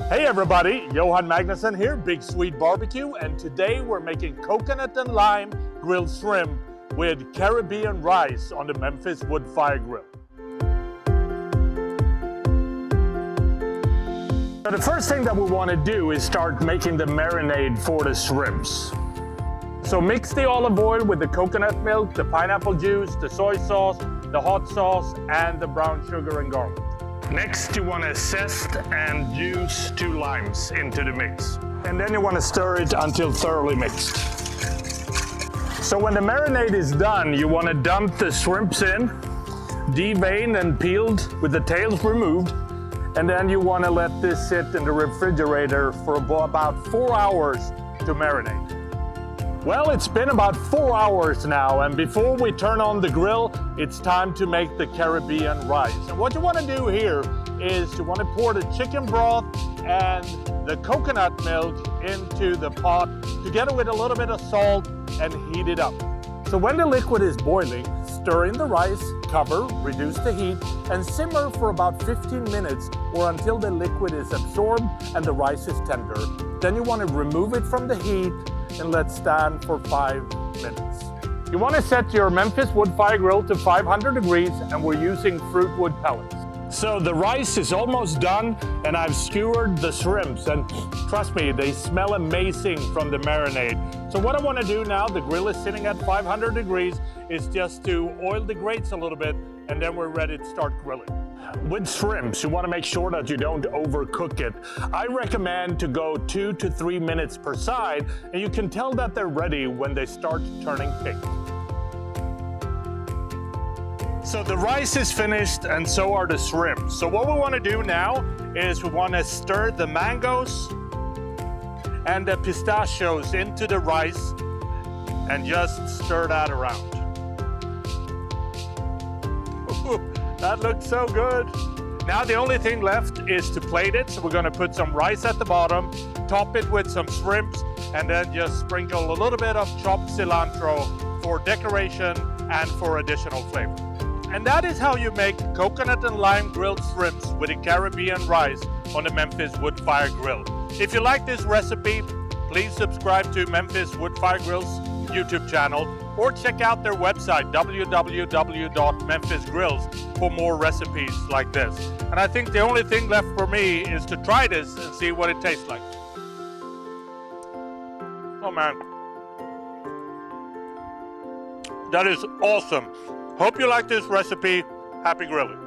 Hey everybody, Johan Magnusson here, Big Swede Barbecue, and today we're making coconut and lime grilled shrimp with Caribbean rice on the Memphis wood fire grill. So the first thing that we want to do is start making the marinade for the shrimps. So mix the olive oil with the coconut milk, the pineapple juice, the soy sauce, the hot sauce, and the brown sugar and garlic. Next, you want to zest and juice 2 limes into the mix. And then you want to stir it until thoroughly mixed. So when the marinade is done, you want to dump the shrimps in, deveined and peeled with the tails removed. And then you want to let this sit in the refrigerator for about 4 hours to marinate. Well, it's been about 4 hours now, and before we turn on the grill, it's time to make the Caribbean rice. And what you want to do here is you want to pour the chicken broth and the coconut milk into the pot together with a little bit of salt and heat it up. So when the liquid is boiling, stir in the rice, cover, reduce the heat, and simmer for about 15 minutes or until the liquid is absorbed and the rice is tender. Then you want to remove it from the heat and let stand for 5 minutes. You want to set your Memphis wood fire grill to 500 degrees, and we're using fruit wood pellets. So the rice is almost done, and I've skewered the shrimps, and trust me, they smell amazing from the marinade. So what I want to do now, the grill is sitting at 500 degrees, is just to oil the grates a little bit, and then we're ready to start grilling. With shrimps, you want to make sure that you don't overcook it. I recommend to go 2 to 3 minutes per side, and you can tell that they're ready when they start turning pink. So the rice is finished, and so are the shrimps. So what we want to do now is we want to stir the mangoes and the pistachios into the rice and just stir that around. Ooh, that looks so good. Now the only thing left is to plate it. So we're going to put some rice at the bottom, top it with some shrimps, and then just sprinkle a little bit of chopped cilantro for decoration and for additional flavor. And that is how you make coconut and lime grilled shrimps with a Caribbean rice on the Memphis Wood Fire Grill. If you like this recipe, please subscribe to Memphis Wood Fire Grill's YouTube channel or check out their website, www.memphisgrills, for more recipes like this. And I think the only thing left for me is to try this and see what it tastes like. Oh man. That is awesome. Hope you like this recipe. Happy grilling.